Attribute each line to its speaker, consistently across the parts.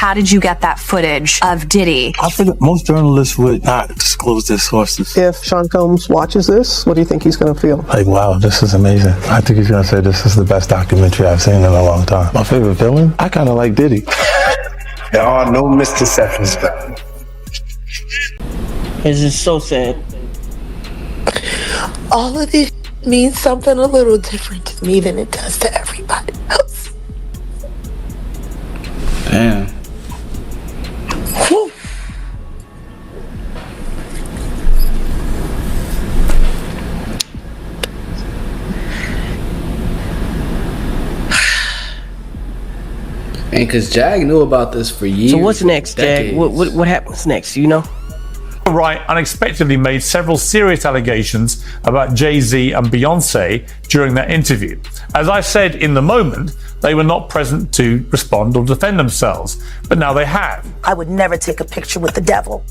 Speaker 1: how did you get that footage of Diddy?
Speaker 2: I think most journalists would not disclose their sources.
Speaker 3: If Sean Combs watches this, what do you think he's going to feel?
Speaker 2: Like, wow, this is amazing. I think he's going to say this is the best documentary I've seen in a long time. My favorite villain? I kind of like Diddy.
Speaker 4: There are no misconceptions about it.
Speaker 5: It's just so sad.
Speaker 6: All of this means something a little different to me than it does to everybody else.
Speaker 7: Damn.
Speaker 6: Whew.
Speaker 7: And because Jag knew about this for years.
Speaker 5: So what's next, Jag? What happens next, you know?
Speaker 8: Wright unexpectedly made several serious allegations about Jay-Z and Beyonce during that interview. As I said in the moment, they were not present to respond or defend themselves, but now they have.
Speaker 9: I would never take a picture with the devil.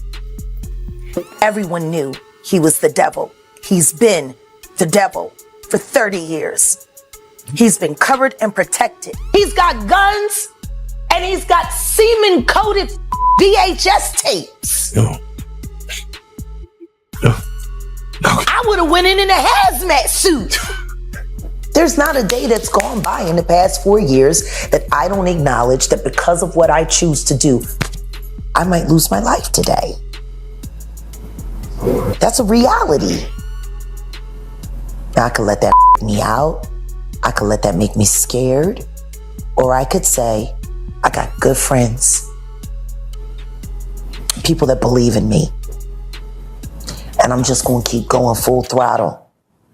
Speaker 9: Everyone knew he was the devil. He's been the devil for 30 years. He's been covered and protected. He's got guns and he's got semen-coated VHS tapes.
Speaker 2: No.
Speaker 9: I would have went in a hazmat suit. There's not a day that's gone by in the past 4 years that I don't acknowledge that because of what I choose to do, I might lose my life today. That's a reality. Now, I could let that me out. I could let that make me scared. Or I could say, I got good friends, people that believe in me. And I'm just going to keep going full throttle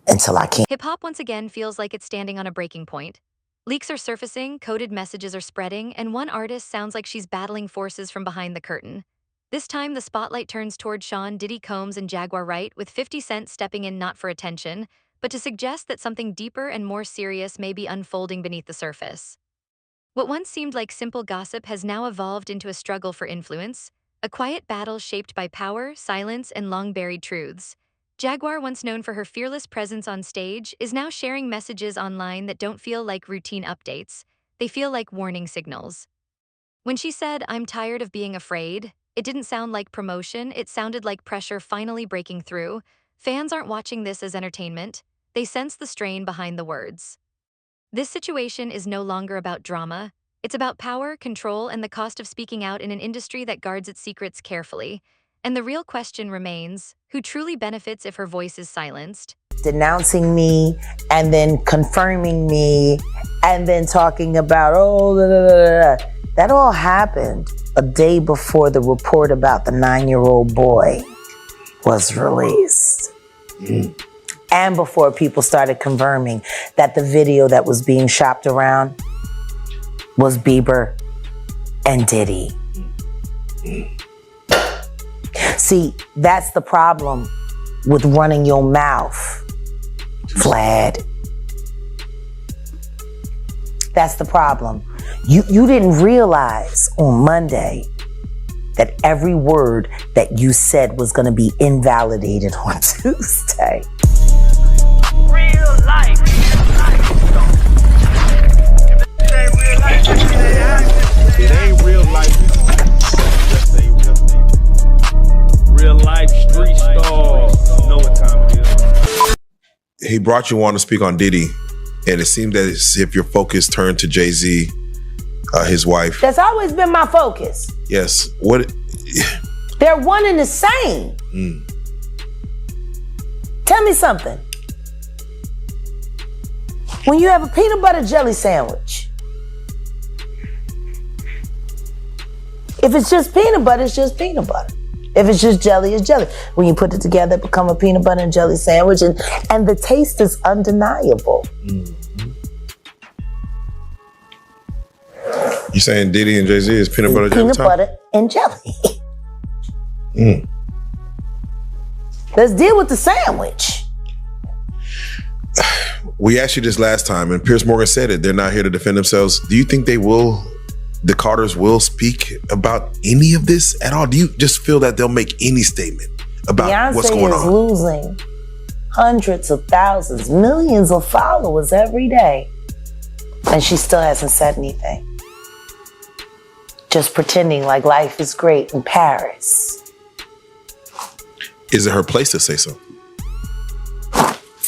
Speaker 9: until I can't.
Speaker 10: Hip-hop once again feels like it's standing on a breaking point. Leaks are surfacing, coded messages are spreading, and one artist sounds like she's battling forces from behind the curtain. This time, the spotlight turns toward Sean Diddy Combs and Jaguar Wright, with 50 Cent stepping in not for attention, but to suggest that something deeper and more serious may be unfolding beneath the surface. What once seemed like simple gossip has now evolved into a struggle for influence, a quiet battle shaped by power, silence, and long-buried truths. Jaguar, once known for her fearless presence on stage, is now sharing messages online that don't feel like routine updates. They feel like warning signals. When she said, "I'm tired of being afraid," it didn't sound like promotion, it sounded like pressure finally breaking through. Fans aren't watching this as entertainment. They sense the strain behind the words. This situation is no longer about drama. It's about power, control, and the cost of speaking out in an industry that guards its secrets carefully. And the real question remains, who truly benefits if her voice is silenced?
Speaker 9: Denouncing me and then confirming me and then talking about, that all happened a day before the report about the 9-year-old boy was released. And before people started confirming that the video that was being shopped around was Bieber and Diddy. See, that's the problem with running your mouth, Vlad. That's the problem. You didn't realize on Monday that every word that you said was going to be invalidated on Tuesday.
Speaker 11: Real life.
Speaker 4: It ain't real life. Just ain't real life. Real life street stars. Know what time it is.
Speaker 12: He brought you on to speak on Diddy, and it seemed as if your focus turned to Jay-Z, his wife.
Speaker 9: That's always been my focus.
Speaker 12: Yes. What?
Speaker 9: They're one and the same. Tell me something. When you have a peanut butter jelly sandwich, if it's just peanut butter, it's just peanut butter. If it's just jelly, it's jelly. When you put it together, it becomes a peanut butter and jelly sandwich, and the taste is undeniable.
Speaker 12: You saying Diddy and Jay-Z is peanut butter jelly?
Speaker 9: Peanut butter and jelly. Let's deal with the sandwich.
Speaker 12: We asked you this last time, and Piers Morgan said it. They're not here to defend themselves. Do you think the Carters will speak about any of this at all? Do you just feel that they'll make any statement about what's going on?
Speaker 9: Beyonce is losing hundreds of thousands, millions of followers every day, and she still hasn't said anything. just pretending like life is great in Paris.
Speaker 12: Is it her place to say so?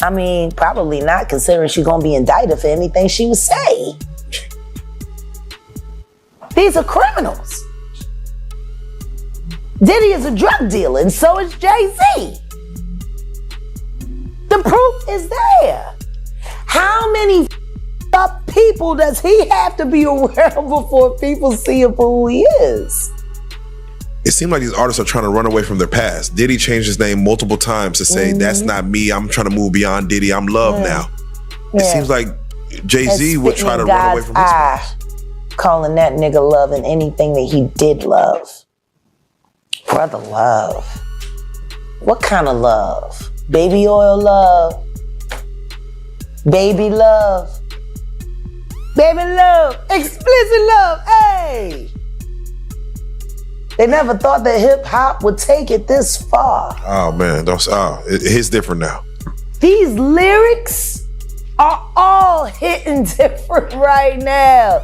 Speaker 9: I mean, probably not, considering she's gonna be indicted for anything she would say. These are criminals. Diddy is a drug dealer, and so is Jay-Z. The proof is there. How many up people does he have to be around before people see him for who he is?
Speaker 12: It seems like these artists are trying to run away from their past. Diddy changed his name multiple times to say, that's not me. I'm trying to move beyond Diddy. I'm Love now. It seems like Jay-Z would try to run away from his past.
Speaker 9: Calling that nigga Love and anything that he did love. Brother Love. What kind of love? Baby oil love. Baby love. Baby love. Explicit love. Hey! They never thought that hip hop would take it this far.
Speaker 12: Oh man, it's different now.
Speaker 9: These lyrics are all hitting different right now.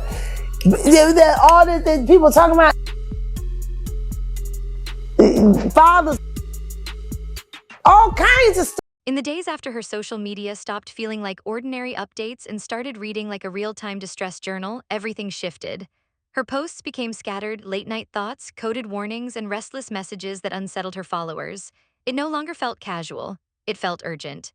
Speaker 9: All the people talking about fathers, all kinds of stuff.
Speaker 10: In the days after her social media stopped feeling like ordinary updates and started reading like a real-time distress journal, everything shifted. Her posts became scattered, late-night thoughts, coded warnings, and restless messages that unsettled her followers. It no longer felt casual. It felt urgent.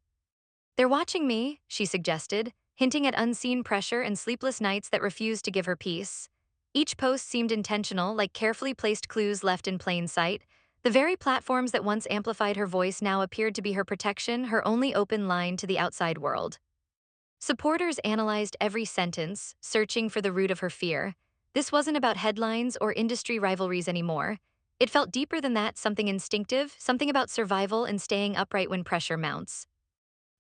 Speaker 10: "They're watching me," she suggested, hinting at unseen pressure and sleepless nights that refused to give her peace. Each post seemed intentional, like carefully placed clues left in plain sight. The very platforms that once amplified her voice now appeared to be her protection, her only open line to the outside world. Supporters analyzed every sentence, searching for the root of her fear. This wasn't about headlines or industry rivalries anymore. It felt deeper than that, something instinctive, something about survival and staying upright when pressure mounts.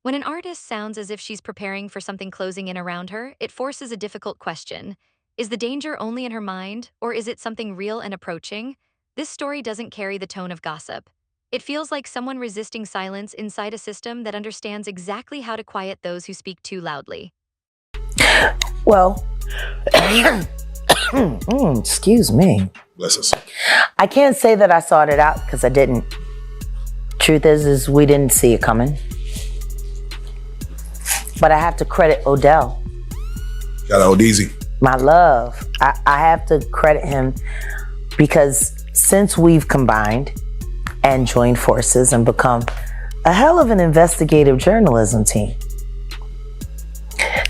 Speaker 10: When an artist sounds as if she's preparing for something closing in around her, it forces a difficult question. Is the danger only in her mind, or is it something real and approaching? This story doesn't carry the tone of gossip. It feels like someone resisting silence inside a system that understands exactly how to quiet those who speak too loudly.
Speaker 9: Well, excuse me.
Speaker 12: Bless us.
Speaker 9: I can't say that I sought it out because I didn't. Truth is we didn't see it coming. But I have to credit Odell.
Speaker 12: Got Odeezy.
Speaker 9: My love. I have to credit him because since we've combined and joined forces and become a hell of an investigative journalism team.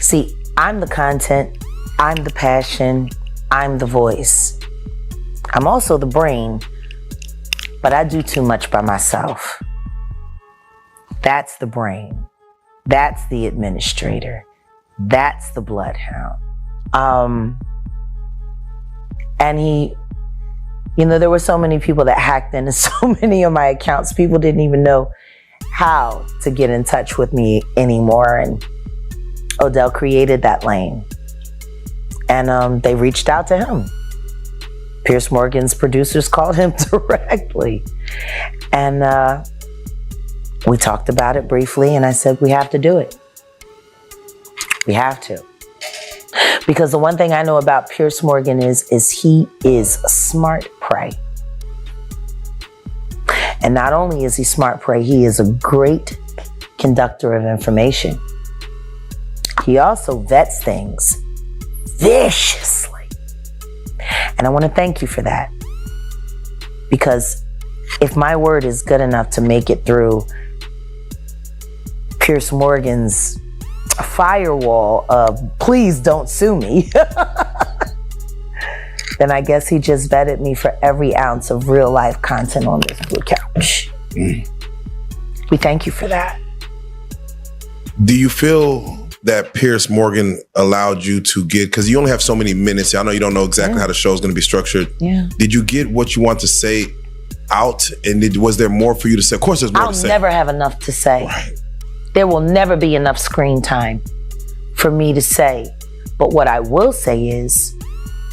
Speaker 9: See, I'm the content, I'm the passion, I'm the voice. I'm also the brain, but I do too much by myself. That's the brain. That's the administrator. That's the bloodhound. And he, there were so many people that hacked into so many of my accounts. People didn't even know how to get in touch with me anymore. And Odell created that lane. And they reached out to him. Piers Morgan's producers called him directly. And we talked about it briefly, and I said, we have to do it. We have to. Because the one thing I know about Piers Morgan is he is smart prey. And not only is he smart prey, he is a great conductor of information. He also vets things viciously. And I want to thank you for that. Because if my word is good enough to make it through Piers Morgan's firewall of please don't sue me, then I guess he just vetted me for every ounce of real life content on this blue couch. We thank you for that.
Speaker 12: Do you feel that Piers Morgan allowed you to get, because you only have so many minutes, I know you don't know exactly how the show is going to be structured.
Speaker 9: Yeah.
Speaker 12: Did you get what you want to say out? And was there more for you to say? Of course there's more to say.
Speaker 9: I'll never have enough to say.
Speaker 12: Right.
Speaker 9: There will never be enough screen time for me to say. But what I will say is,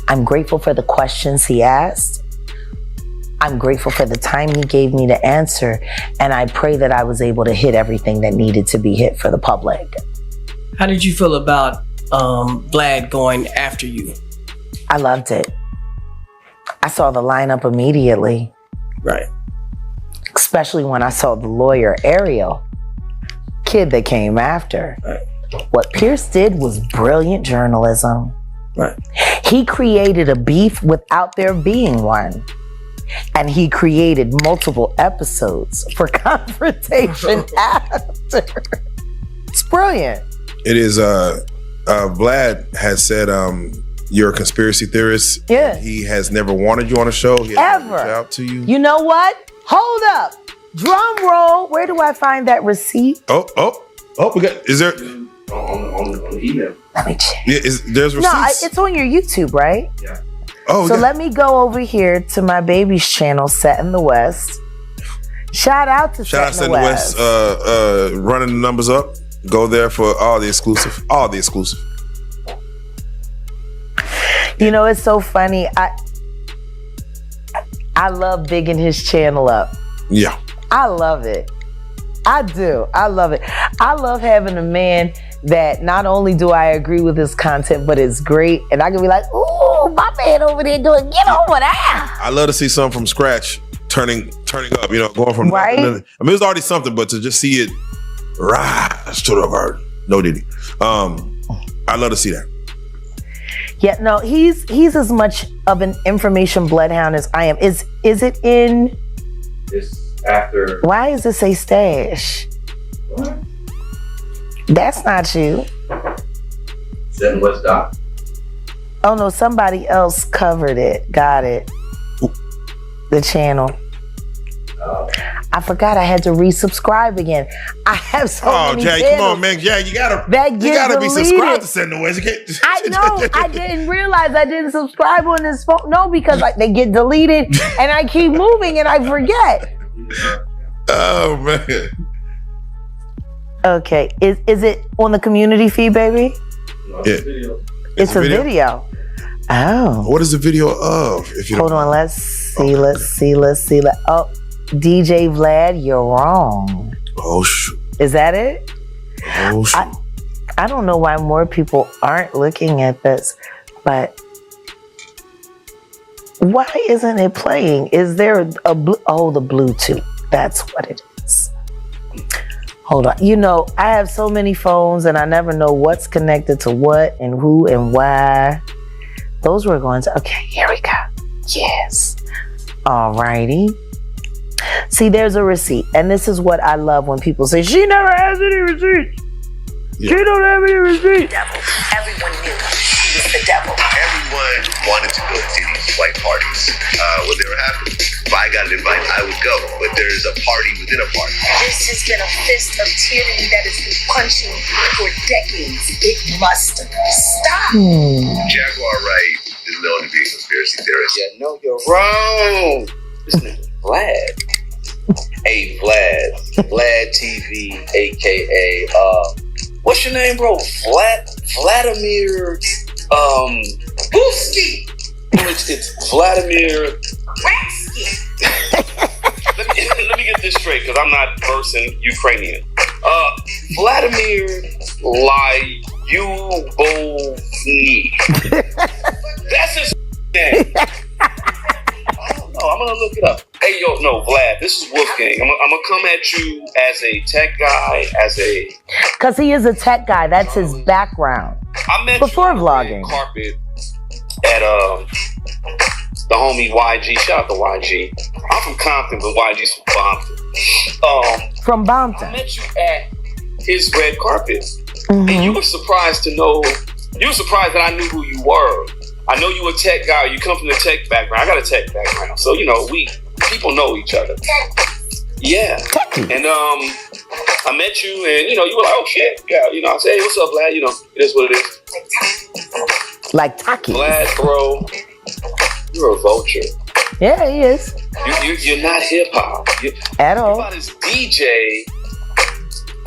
Speaker 9: I'm grateful for the questions he asked. I'm grateful for the time he gave me to answer. And I pray that I was able to hit everything that needed to be hit for the public.
Speaker 5: How did you feel about Vlad going after you?
Speaker 9: I loved it. I saw the lineup immediately.
Speaker 5: Right.
Speaker 9: Especially when I saw the lawyer Ariel, kid that came after.
Speaker 5: Right.
Speaker 9: What Pierce did was brilliant journalism.
Speaker 5: Right.
Speaker 9: He created a beef without there being one. And he created multiple episodes for confrontation after. It's brilliant.
Speaker 12: It is, Vlad has said, you're a conspiracy theorist.
Speaker 9: Yeah.
Speaker 12: He has never wanted you on a show. He has
Speaker 9: Ever.
Speaker 12: reached out to you.
Speaker 9: You know what? Hold up. Drum roll. Where do I find that receipt?
Speaker 12: Oh, we got, is there?
Speaker 7: On the email.
Speaker 9: Let me check.
Speaker 12: Yeah, there's receipts?
Speaker 9: No, it's on your YouTube, right?
Speaker 7: Yeah.
Speaker 12: Oh,
Speaker 9: so
Speaker 12: yeah.
Speaker 9: let me go over here to my baby's channel, Set in the West. Shout out to
Speaker 12: Shout out
Speaker 9: Set
Speaker 12: to
Speaker 9: in the
Speaker 12: the
Speaker 9: West.
Speaker 12: West, running the numbers up. Go there for all the exclusive.
Speaker 9: You know, it's so funny. I love bigging his channel up.
Speaker 12: Yeah.
Speaker 9: I love it. I do. I love it. I love having a man that not only do I agree with his content, but it's great. And I can be like, ooh, my man over there doing, get over there.
Speaker 12: I love to see something from scratch turning up, going from
Speaker 9: right.
Speaker 12: I mean, it's already something, but to just see it rise to the burden. No Diddy. I love to see that.
Speaker 9: Yeah, no, he's as much of an information bloodhound as I am. Is it in?
Speaker 7: It's after.
Speaker 9: Why does it say stash?
Speaker 7: What?
Speaker 9: That's not you.
Speaker 7: Set in West Doc.
Speaker 9: Oh no, somebody else covered it. Got it. The channel. I forgot I had to resubscribe again. I have so many
Speaker 12: Jay,
Speaker 9: channels.
Speaker 12: come on, man. Jay, you gotta be
Speaker 9: deleted.
Speaker 12: subscribed to Set in the West. You can't.
Speaker 9: I know. I didn't realize I didn't subscribe on this phone. No, because they get deleted and I keep moving and I forget.
Speaker 12: Oh man.
Speaker 9: Okay. Is it on the community feed, baby?
Speaker 7: No,
Speaker 12: Yeah.
Speaker 9: It's a video. Oh.
Speaker 12: What is the video of? If you
Speaker 9: Hold on. Let's see. Oh, DJ Vlad, you're wrong.
Speaker 12: Oh shoot.
Speaker 9: Is that it?
Speaker 12: Oh shoot.
Speaker 9: I don't know why more people aren't looking at this, but why isn't it playing? Is there the Bluetooth? That's what it is. Hold on. I have so many phones and I never know what's connected to what and who and why. Those were going to, okay, here we go. Yes. All righty. See, there's a receipt. And this is what I love when people say, she never has any receipts. Yeah. She don't have any receipts.
Speaker 13: Everyone knew he was the devil. Everyone wanted to go to Diddy's white parties when they were happening. If I got an invite, I would go. But there's a party within a party. This has been a fist of tyranny that has been punching for decades. It must stop. Jaguar Wright is known to be a conspiracy theorist.
Speaker 14: Yeah, no, you're wrong. This nigga Vlad. Hey, Vlad TV, aka what's your name, bro? Vladimir Boosky. It's Vladimir. let me get this straight, because I'm not person Ukrainian. Vladimir Lyubovny. That's his name. I don't know. I'm gonna look it up. Hey, no, Vlad. This is Wolfgang. I'm gonna come at you as a tech guy,
Speaker 9: because he is a tech guy. That's his background.
Speaker 14: I met
Speaker 9: before
Speaker 14: you
Speaker 9: vlogging.
Speaker 14: Carpet at the homie YG. Shout out to YG. I'm from Compton, but YG's from Bompton.
Speaker 9: From Bompton.
Speaker 14: I met you at his red carpet, and you were surprised to know. You were surprised that I knew who you were. I know you a tech guy. You come from the tech background. I got a tech background, so people know each other. Yeah, and I met you, and you were like, oh shit, yeah. I said, hey, what's up, Vlad? It is what it is.
Speaker 9: Like Taki.
Speaker 14: Vlad, bro, you're a vulture.
Speaker 9: Yeah, he is.
Speaker 14: You're not hip hop
Speaker 9: at all.
Speaker 14: You're about as DJ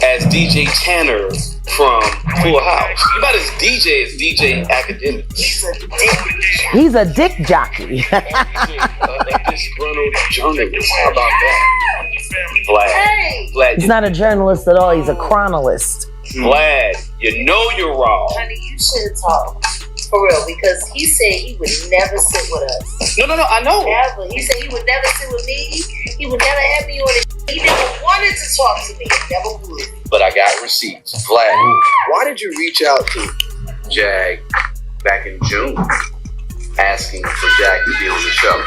Speaker 14: as DJ Tanner from Full House. You're about as DJ Academic.
Speaker 9: He's a dick jockey.
Speaker 14: A disgruntled journalist. How about that? Vlad.
Speaker 9: He's not a journalist at all. He's a chronolist.
Speaker 14: Vlad, you're wrong.
Speaker 13: Honey, you should talk.
Speaker 15: For real, because he said he would never sit with us.
Speaker 14: No, I know.
Speaker 15: Never. He said he would never sit with me. He would never have me on it. He never wanted to talk to me. Never would.
Speaker 14: But I got receipts. Vlad, why did you reach out to Jag back in June asking for Jag to be on the show?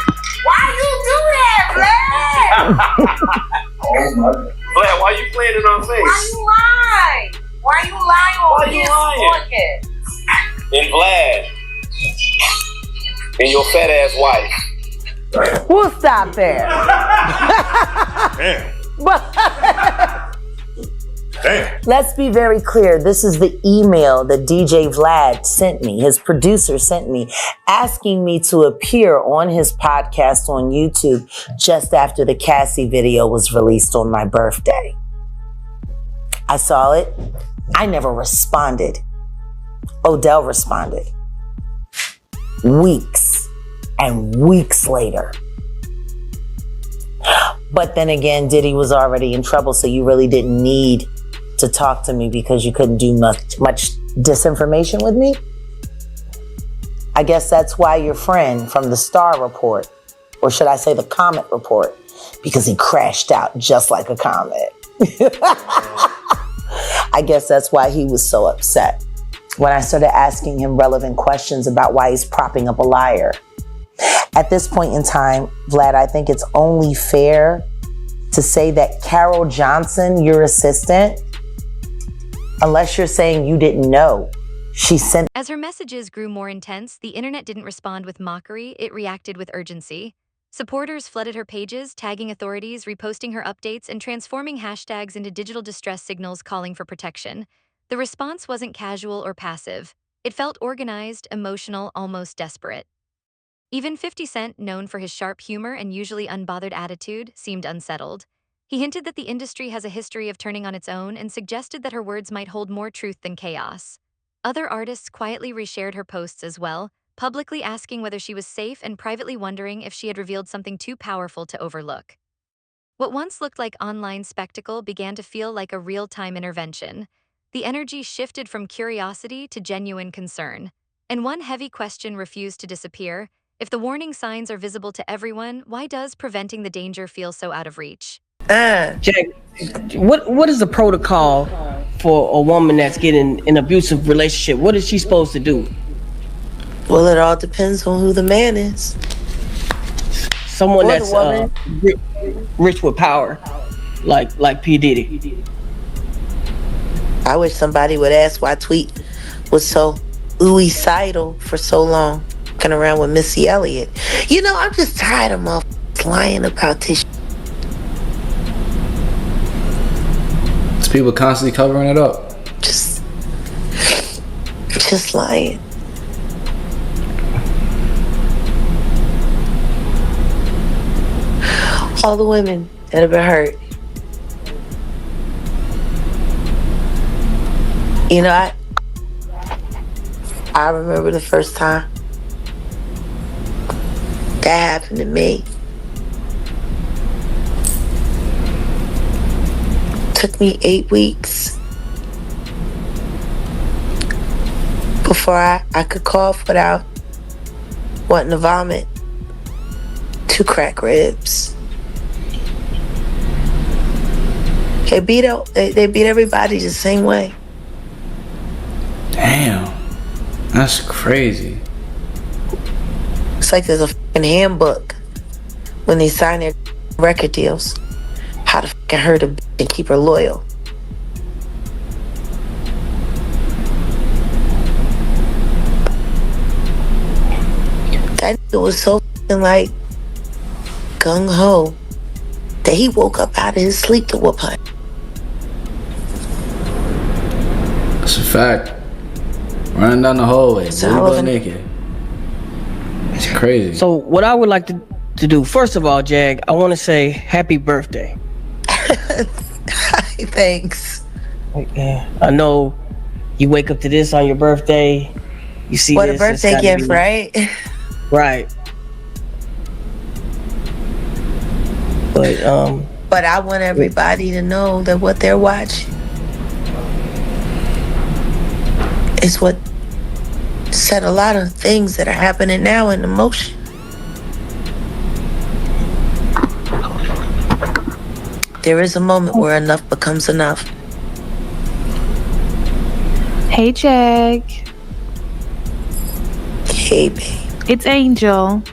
Speaker 15: Why you do that, Vlad?
Speaker 14: Vlad, why you playing in our face?
Speaker 15: Why you lying? Why you lying on his podcast?
Speaker 14: And Vlad and your fat ass wife.
Speaker 9: We'll stop there.
Speaker 12: Damn.
Speaker 9: Let's be very clear. This is the email that DJ Vlad sent me, his producer sent me, asking me to appear on his podcast on YouTube just after the Cassie video was released on my birthday. I saw it. I never responded. Odell responded. Weeks and weeks later. But then again, Diddy was already in trouble, so you really didn't need to talk to me because you couldn't do much disinformation with me. I guess that's why your friend from the Star Report, or should I say the Comet Report, because he crashed out just like a comet. I guess that's why he was so upset when I started asking him relevant questions about why he's propping up a liar. At this point in time, Vlad, I think it's only fair to say that Carol Johnson, your assistant, unless you're saying you didn't know, she sent...
Speaker 10: As her messages grew more intense, the internet didn't respond with mockery, it reacted with urgency. Supporters flooded her pages, tagging authorities, reposting her updates, and transforming hashtags into digital distress signals calling for protection. The response wasn't casual or passive. It felt organized, emotional, almost desperate. Even 50 Cent, known for his sharp humor and usually unbothered attitude, seemed unsettled. He hinted that the industry has a history of turning on its own and suggested that her words might hold more truth than chaos. Other artists quietly reshared her posts as well, publicly asking whether she was safe and privately wondering if she had revealed something too powerful to overlook. What once looked like online spectacle began to feel like a real-time intervention. The energy shifted from curiosity to genuine concern. And one heavy question refused to disappear. If the warning signs are visible to everyone, why does preventing the danger feel so out of reach?
Speaker 5: Jack, what is the protocol for a woman that's getting an abusive relationship? What is she supposed to do?
Speaker 6: Well, it all depends on who the man is.
Speaker 5: Someone that's rich with power, like P. Diddy.
Speaker 6: I wish somebody would ask why Tweet was so ooey-sidal for so long, walking around with Missy Elliott. You know, I'm just tired of motherfuckers lying about this.
Speaker 7: It's people constantly covering it up.
Speaker 6: Just lying. All the women that have been hurt. You know, I remember the first time that happened to me. Took me 8 weeks before I could cough without wanting to vomit. 2 cracked ribs. They beat everybody the same way.
Speaker 7: Damn, that's crazy.
Speaker 6: It's like there's a fucking handbook when they sign their record deals. How to fucking hurt a bitch and keep her loyal. That nigga was so fucking like gung-ho that he woke up out of his sleep to whoop her.
Speaker 7: That's a fact. Running down the hallway, butt naked. It's crazy.
Speaker 5: So what I would like to do, first of all, Jag, I want to say happy birthday.
Speaker 6: Thanks.
Speaker 5: I know you wake up to this on your birthday. You see
Speaker 6: what
Speaker 5: this,
Speaker 6: a birthday gift, right?
Speaker 5: Right.
Speaker 6: But I want everybody to know that what they're watching is what sets said a lot of things that are happening now in emotion. There is a moment where enough becomes enough.
Speaker 16: Hey, Jag.
Speaker 6: Hey, babe.
Speaker 16: It's Angel.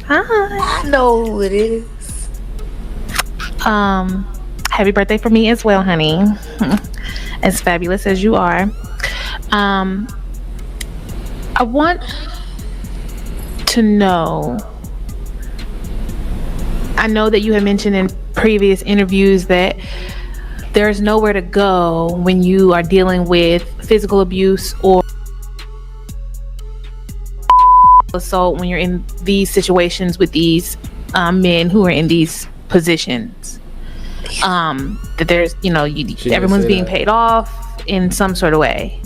Speaker 16: Hi.
Speaker 6: I know who it is.
Speaker 16: Happy birthday for me as well, honey. As fabulous as you are. I want to know, I know that you have mentioned in previous interviews that there's nowhere to go when you are dealing with physical abuse or assault, when you're in these situations with these men who are in these positions. That there's, everyone's being paid off in some sort of way.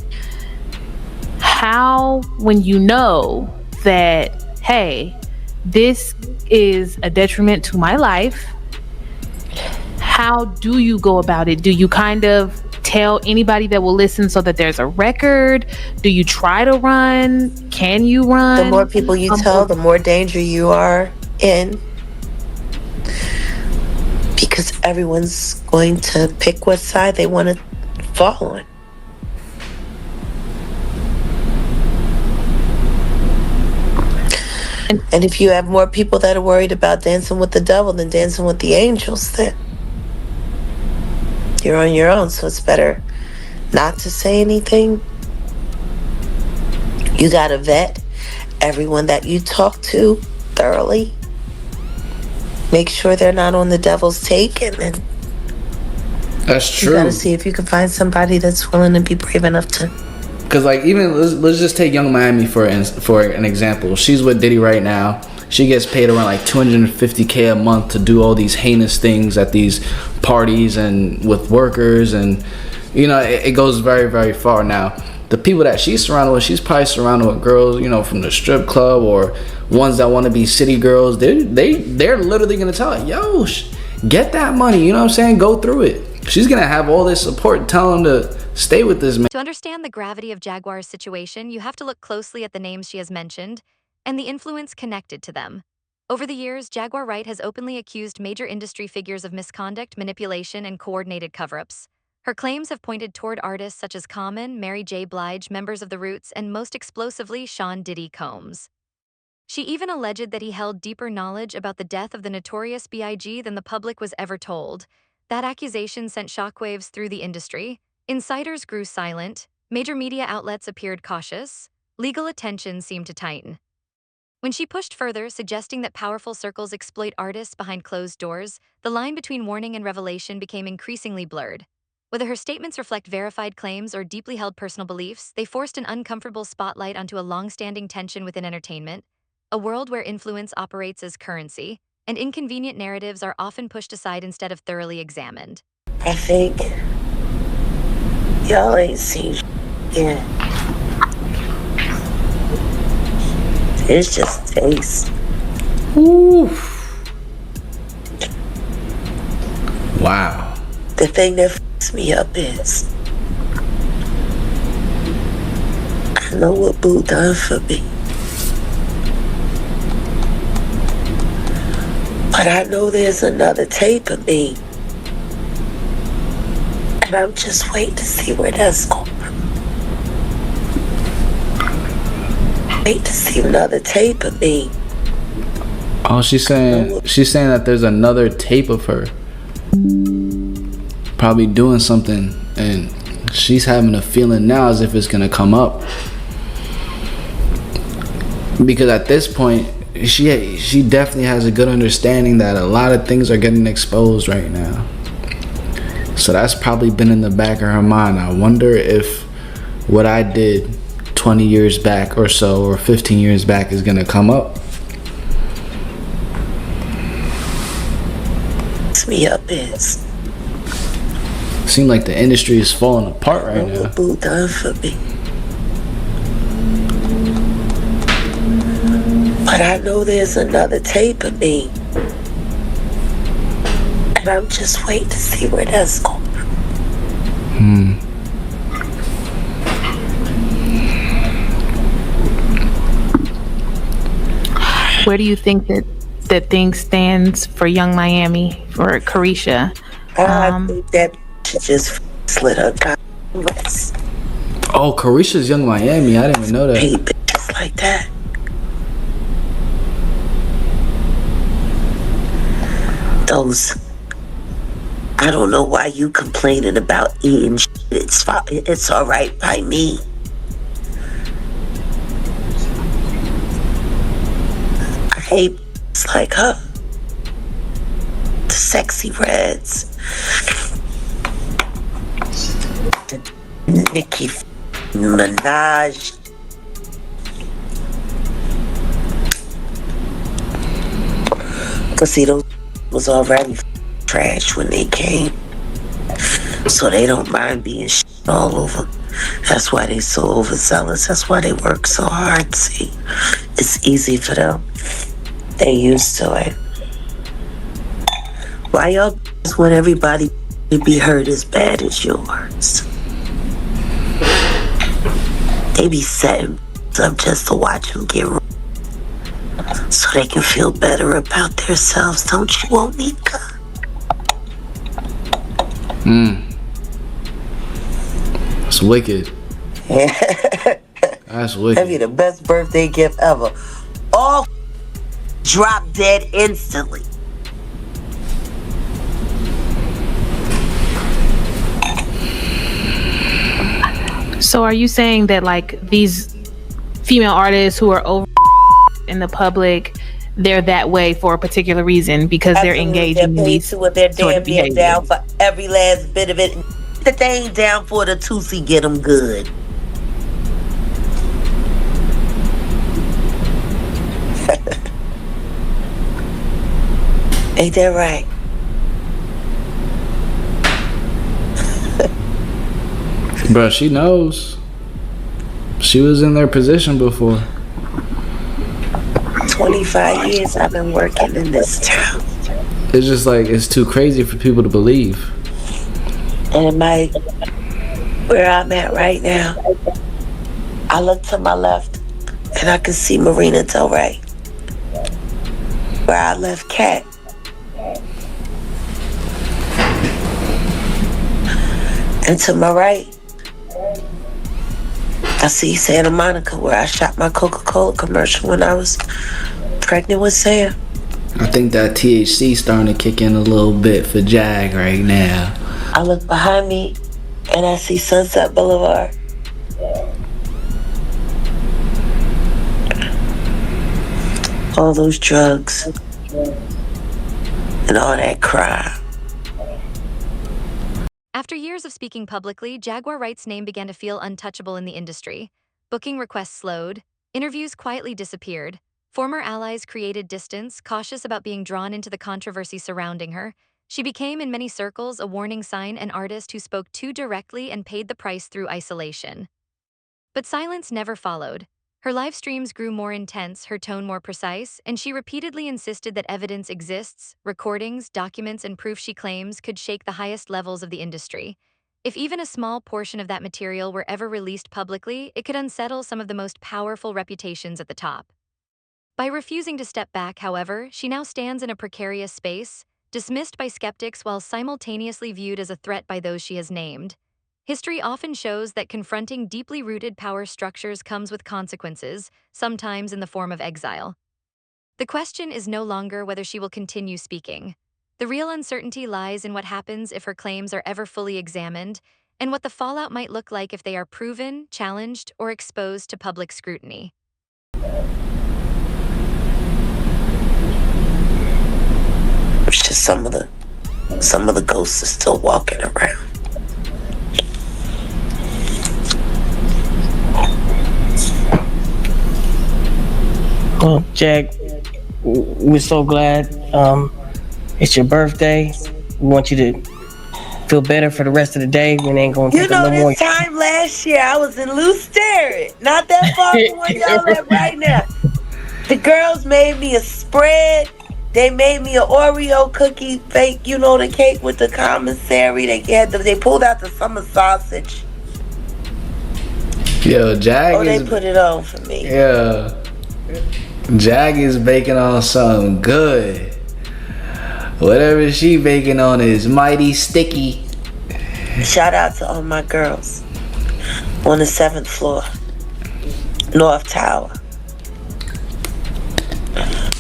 Speaker 16: How, when you know that, hey, this is a detriment to my life, how do you go about it? Do you kind of tell anybody that will listen so that there's a record? Do you try to run? Can you run?
Speaker 6: The more people you tell, the more danger you are in. Because everyone's going to pick what side they want to fall on. And if you have more people that are worried about dancing with the devil than dancing with the angels, then you're on your own. So it's better not to say anything. You gotta vet everyone that you talk to thoroughly. Make sure they're not on the devil's take, and then
Speaker 7: that's true.
Speaker 6: You gotta see if you can find somebody that's willing to be brave enough to.
Speaker 7: Because like, even let's just take Young Miami for an example. She's with Diddy right now. She gets paid around like $250K a month to do all these heinous things at these parties and with workers, and it goes very, very far. Now, the people that she's surrounded with, she's probably surrounded with girls, from the strip club or ones that want to be city girls. They're literally gonna tell her, yo, get that money. You know what I'm saying? Go through it. She's gonna have all this support telling them to stay with this man.
Speaker 10: To understand the gravity of Jaguar's situation, you have to look closely at the names she has mentioned and the influence connected to them. Over the years, Jaguar Wright has openly accused major industry figures of misconduct, manipulation, and coordinated cover-ups. Her claims have pointed toward artists such as Common, Mary J. Blige, members of The Roots, and most explosively, Sean Diddy Combs. She even alleged that he held deeper knowledge about the death of the notorious B.I.G. than the public was ever told. That accusation sent shockwaves through the industry. Insiders grew silent, major media outlets appeared cautious, legal attention seemed to tighten. When she pushed further, suggesting that powerful circles exploit artists behind closed doors, the line between warning and revelation became increasingly blurred. Whether her statements reflect verified claims or deeply held personal beliefs, they forced an uncomfortable spotlight onto a long-standing tension within entertainment, a world where influence operates as currency, and inconvenient narratives are often pushed aside instead of thoroughly examined.
Speaker 6: I think y'all ain't seen yet. It's just taste.
Speaker 7: Ooh. Wow.
Speaker 6: The thing that fucks me up is I know what Boo done for me. But I know there's another tape of me. And I'm just waiting to see where that's going. Wait to see another tape of me.
Speaker 7: Oh, she's saying that there's another tape of her probably doing something, and she's having a feeling now as if it's gonna come up. Because at this point, she definitely has a good understanding that a lot of things are getting exposed right now. So that's probably been in the back of her mind. I wonder if what I did 20 years back or so, or 15 years back, is gonna come up.
Speaker 6: Me up is.
Speaker 7: Seems like the industry is falling apart right now.
Speaker 6: What Boo done for me. But I know there's another tape of me. And I'm just waiting to see where that's going.
Speaker 16: Where do you think that thing stands for Young Miami, for Carisha?
Speaker 6: I think that she just slit her comments.
Speaker 7: Oh, Carisha's Young Miami. I didn't even know that.
Speaker 6: Hate bitches like that. Those. I don't know why you complaining about eating shit. It's all right by me. I hate bitches like her. The sexy reds. The Nicki Minaj. Cause see, those was already trash when they came. So they don't mind being shit all over. That's why they so overzealous. That's why they work so hard. See, it's easy for them. They used to it. Why y'all want everybody to be hurt as bad as yours? They be setting up just to watch them get ruined, so they can feel better about themselves. Don't you, Onika?
Speaker 7: That's wicked. That's wicked.
Speaker 6: That'd be the best birthday gift ever. All drop dead instantly.
Speaker 16: So are you saying that like these female artists who are over in the public, they're that way for a particular reason because they're engaging in these
Speaker 6: to it. They're
Speaker 16: sort of
Speaker 6: damn near
Speaker 16: behaviors?
Speaker 6: down for every last bit of it. That they ain't down for the Tootsie get them good. Ain't that right?
Speaker 7: Bro, she knows. She was in their position before.
Speaker 6: 25 years I've been working in this town.
Speaker 7: It's just like, it's too crazy for people to believe.
Speaker 6: And where I'm at right now, I look to my left and I can see Marina Del Rey. Where I left Kat. And to my right, I see Santa Monica, where I shot my Coca-Cola commercial when I was pregnant with Sam.
Speaker 7: I think that THC starting to kick in a little bit for Jag right now.
Speaker 6: I look behind me and I see Sunset Boulevard. All those drugs and all that crime.
Speaker 10: After years of speaking publicly, Jaguar Wright's name began to feel untouchable in the industry. Booking requests slowed, interviews quietly disappeared, former allies created distance, cautious about being drawn into the controversy surrounding her. She became, in many circles, a warning sign, an artist who spoke too directly and paid the price through isolation. But silence never followed. Her live streams grew more intense, her tone more precise, and she repeatedly insisted that evidence exists, recordings, documents, and proof she claims could shake the highest levels of the industry. If even a small portion of that material were ever released publicly, it could unsettle some of the most powerful reputations at the top. By refusing to step back, however, she now stands in a precarious space, dismissed by skeptics while simultaneously viewed as a threat by those she has named. History often shows that confronting deeply rooted power structures comes with consequences, sometimes in the form of exile. The question is no longer whether she will continue speaking. The real uncertainty lies in what happens if her claims are ever fully examined, and what the fallout might look like if they are proven, challenged, or exposed to public scrutiny.
Speaker 6: It's just some of the ghosts are still walking around.
Speaker 5: Well, Jag, we're so glad it's your birthday. We want you to feel better for the rest of the day. We ain't gonna take no more.
Speaker 6: This time last year, I was in Loose Sterrett, not that far from where y'all at right now. The girls made me a spread. They made me an Oreo cookie fake, the cake with the commissary. They pulled out the summer sausage.
Speaker 7: Yo, Jag
Speaker 6: they put it on for me.
Speaker 7: Yeah. Jag is baking on something good. Whatever she baking on is mighty sticky.
Speaker 6: Shout out to all my girls on the 7th floor, North Tower.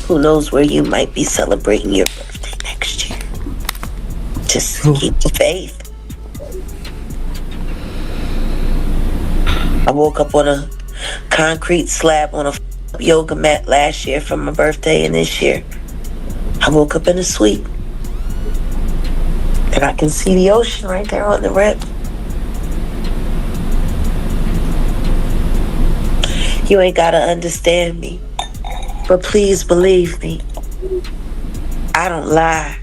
Speaker 6: Who knows where you might be celebrating your birthday next year. Just keep the faith. I woke up on a concrete slab on a yoga mat last year for my birthday, and this year I woke up in a suite. And I can see the ocean right there on the rip. You ain't gotta understand me, but please believe me. I don't lie.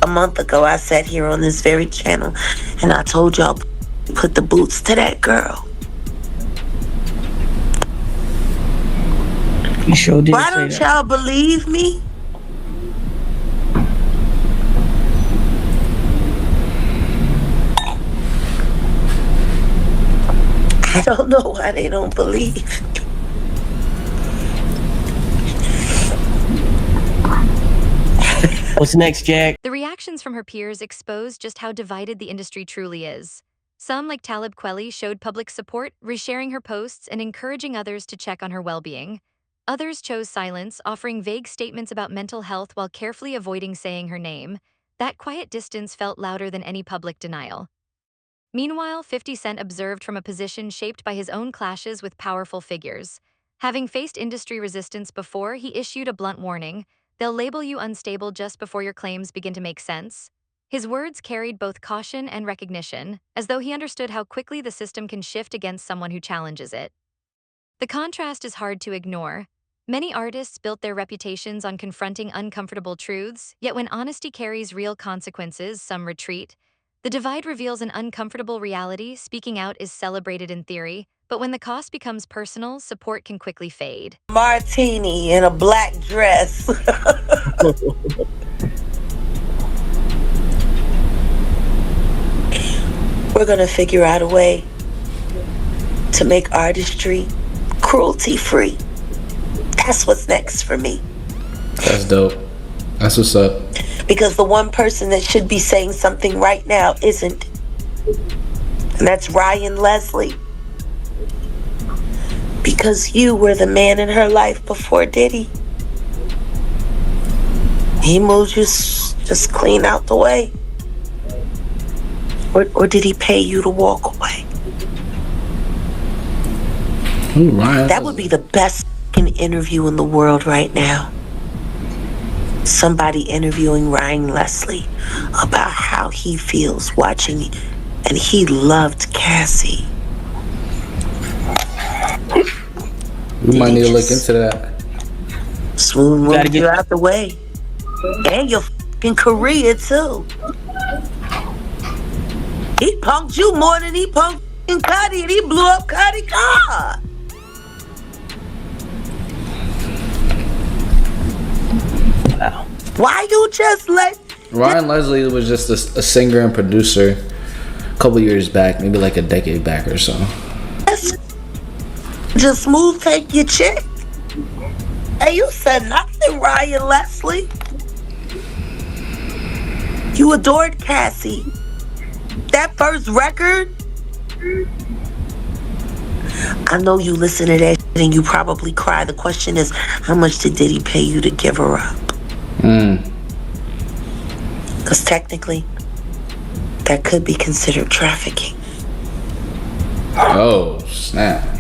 Speaker 6: A month ago, I sat here on this very channel and I told y'all, put the boots to that girl.
Speaker 5: You sure did.
Speaker 6: Why don't y'all believe me? I don't know why they don't believe.
Speaker 5: What's next, Jag?
Speaker 10: The reactions from her peers exposed just how divided the industry truly is. Some, like Talib Kweli, showed public support, resharing her posts and encouraging others to check on her well-being. Others chose silence, offering vague statements about mental health while carefully avoiding saying her name. That quiet distance felt louder than any public denial. Meanwhile, 50 Cent observed from a position shaped by his own clashes with powerful figures. Having faced industry resistance before, he issued a blunt warning: they'll label you unstable just before your claims begin to make sense. His words carried both caution and recognition, as though he understood how quickly the system can shift against someone who challenges it. The contrast is hard to ignore. Many artists built their reputations on confronting uncomfortable truths, yet when honesty carries real consequences, some retreat. The divide reveals an uncomfortable reality. Speaking out is celebrated in theory, but when the cost becomes personal, support can quickly fade.
Speaker 6: Martini in a black dress. We're gonna figure out a way to make artistry cruelty-free. That's what's next for me.
Speaker 7: That's dope. That's what's up.
Speaker 6: Because the one person that should be saying something right now isn't. And that's Ryan Leslie. Because you were the man in her life before Diddy. He moved you just clean out the way. Or did he pay you to walk away?
Speaker 7: Ooh, Ryan.
Speaker 6: That would be the best interview in the world right now. Somebody interviewing Ryan Leslie about how he feels watching, and he loved Cassie.
Speaker 7: We might need to look into that.
Speaker 6: Smooth moved you out the way. And your fucking career too. He punked you more than he punked Cuddy, and he blew up Cuddy's car.
Speaker 5: Wow.
Speaker 6: Why you just let
Speaker 7: Ryan Leslie was just a singer and producer a couple years back, maybe like a decade back or so.
Speaker 6: just Smooth take your chick? Hey, you said nothing, Ryan Leslie. You adored Cassie. That first record? I know you listen to that shit and you probably cry. The question is, how much did Diddy pay you to give her up? Because technically, that could be considered trafficking.
Speaker 7: Oh, snap.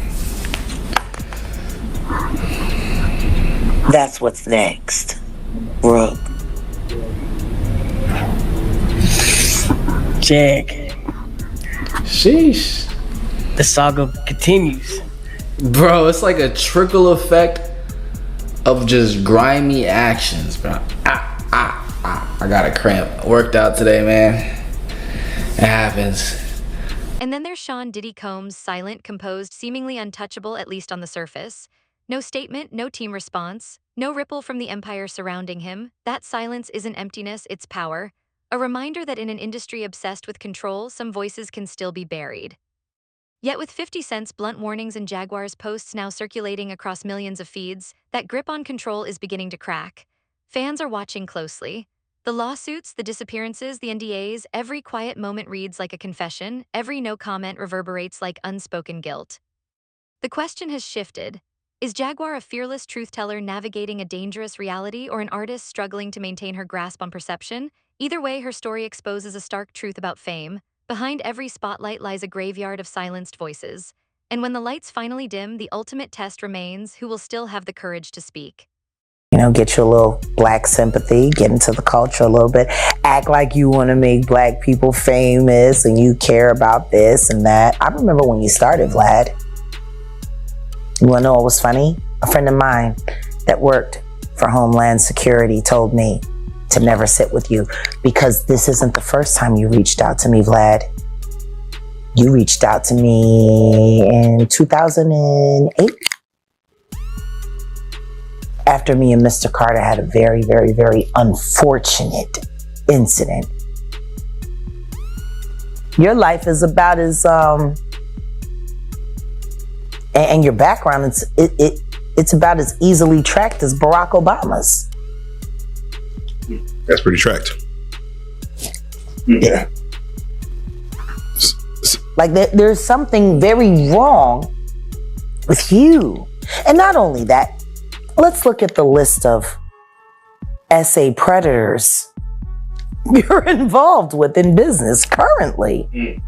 Speaker 6: That's what's next, Rook.
Speaker 5: Jag.
Speaker 7: Sheesh.
Speaker 5: The saga continues.
Speaker 7: Bro, it's like a trickle effect of just grimy actions, bro. I got a cramp. Worked out today, man. It happens.
Speaker 10: And then there's Sean Diddy Combs, silent, composed, seemingly untouchable, at least on the surface. No statement, no team response, no ripple from the empire surrounding him. That silence isn't emptiness, it's power. A reminder that in an industry obsessed with control, some voices can still be buried. Yet with 50 Cent's blunt warnings and Jaguar's posts now circulating across millions of feeds, that grip on control is beginning to crack. Fans are watching closely. The lawsuits, the disappearances, the NDAs, every quiet moment reads like a confession, every no comment reverberates like unspoken guilt. The question has shifted. Is Jaguar a fearless truth-teller navigating a dangerous reality or an artist struggling to maintain her grasp on perception? Either way, her story exposes a stark truth about fame. Behind every spotlight lies a graveyard of silenced voices. And when the lights finally dim, the ultimate test remains: who will still have the courage to speak?
Speaker 9: You know, get your little black sympathy, get into the culture a little bit, act like you want to make black people famous and you care about this and that. I remember when you started, Vlad. You want to know what was funny? A friend of mine that worked for Homeland Security told me to never sit with you because this isn't the first time you reached out to me, Vlad. You reached out to me in 2008 after me and Mr. Carter had a very, very, very unfortunate incident. Your life is about as and your background, it's about as easily tracked as Barack Obama's.
Speaker 12: That's pretty tracked.
Speaker 9: Yeah. Like there's something very wrong with you. And not only that, let's look at the list of SA predators you're involved with in business currently.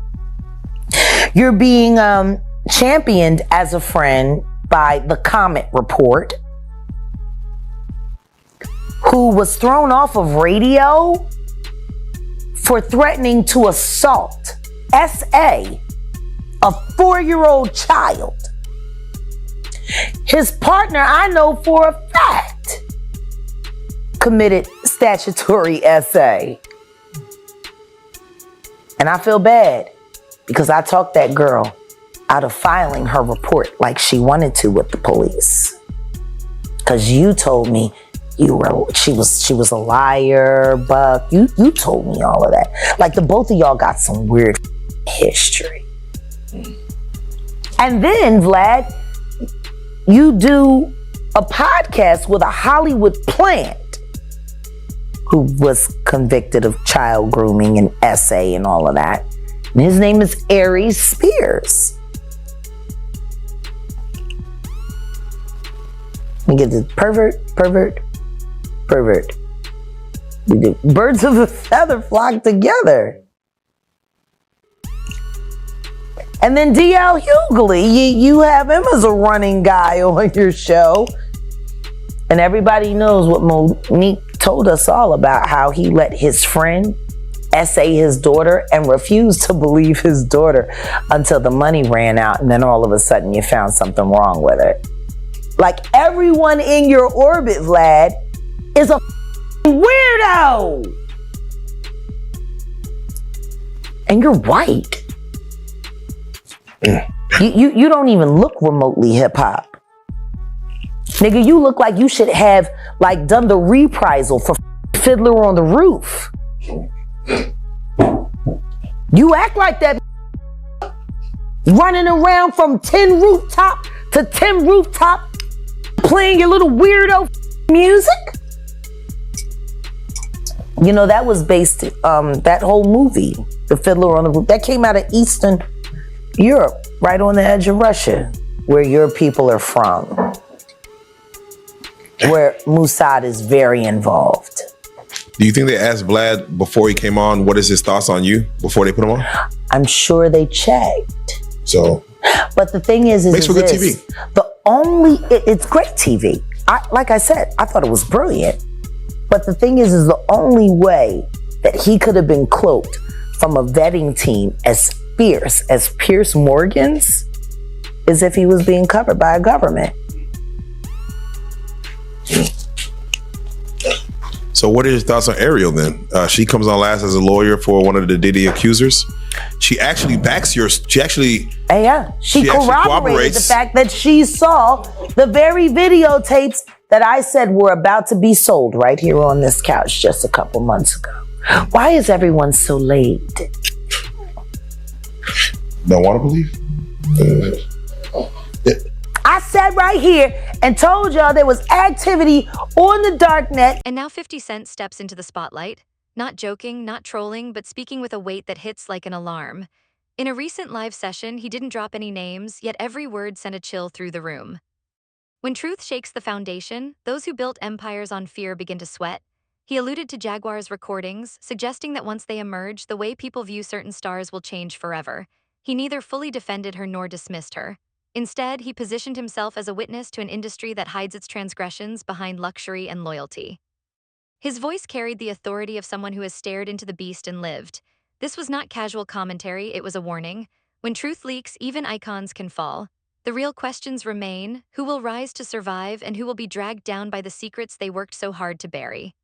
Speaker 9: You're being championed as a friend by the Comet Report, who was thrown off of radio for threatening to assault SA, a 4-year-old child. His partner, I know for a fact, committed statutory SA. And I feel bad because I talked that girl out of filing her report like she wanted to with the police. Because you told me she was a liar, Buck. You told me all of that. Like the both of y'all got some weird history. And then, Vlad, you do a podcast with a Hollywood plant who was convicted of child grooming and SA and all of that. And his name is Aries Spears. We get the pervert. We do birds of a feather flock together. And then DL Hughley, you have him as a running guy on your show. And everybody knows what Monique told us all about, how he let his friend essay his daughter and refused to believe his daughter until the money ran out. And then all of a sudden you found something wrong with it. Like everyone in your orbit, Vlad, is a weirdo. And you're white. You don't even look remotely hip hop. Nigga, you look like you should have like done the reprisal for Fiddler on the Roof. You act like that running around from 10 rooftop to 10 rooftop playing your little weirdo music. You know, that was based, that whole movie, The Fiddler on the Roof, that came out of Eastern Europe, right on the edge of Russia, where your people are from, where Mossad is very involved.
Speaker 12: Do you think they asked Vlad before he came on, what is his thoughts on you before they put him on?
Speaker 9: I'm sure they checked.
Speaker 12: So,
Speaker 9: but the thing is
Speaker 12: makes for good TV.
Speaker 9: It's great TV. Like I said, I thought it was brilliant. But the thing is the only way that he could have been cloaked from a vetting team as fierce as Piers Morgan's is if he was being covered by a government.
Speaker 12: So what are your thoughts on Ariel then? She comes on last as a lawyer for one of the Diddy accusers. She actually backs she
Speaker 9: corroborated the fact that she saw the very videotapes that I said were about to be sold right here on this couch just a couple months ago. Why is everyone so late?
Speaker 12: Don't want to believe?
Speaker 9: I sat right here and told y'all there was activity on the dark net.
Speaker 10: And now 50 Cent steps into the spotlight. Not joking, not trolling, but speaking with a weight that hits like an alarm. In a recent live session, he didn't drop any names, yet every word sent a chill through the room. When truth shakes the foundation, those who built empires on fear begin to sweat. He alluded to Jaguar's recordings, suggesting that once they emerge, the way people view certain stars will change forever. He neither fully defended her nor dismissed her. Instead, he positioned himself as a witness to an industry that hides its transgressions behind luxury and loyalty. His voice carried the authority of someone who has stared into the beast and lived. This was not casual commentary, it was a warning. When truth leaks, even icons can fall. The real questions remain: who will rise to survive and who will be dragged down by the secrets they worked so hard to bury?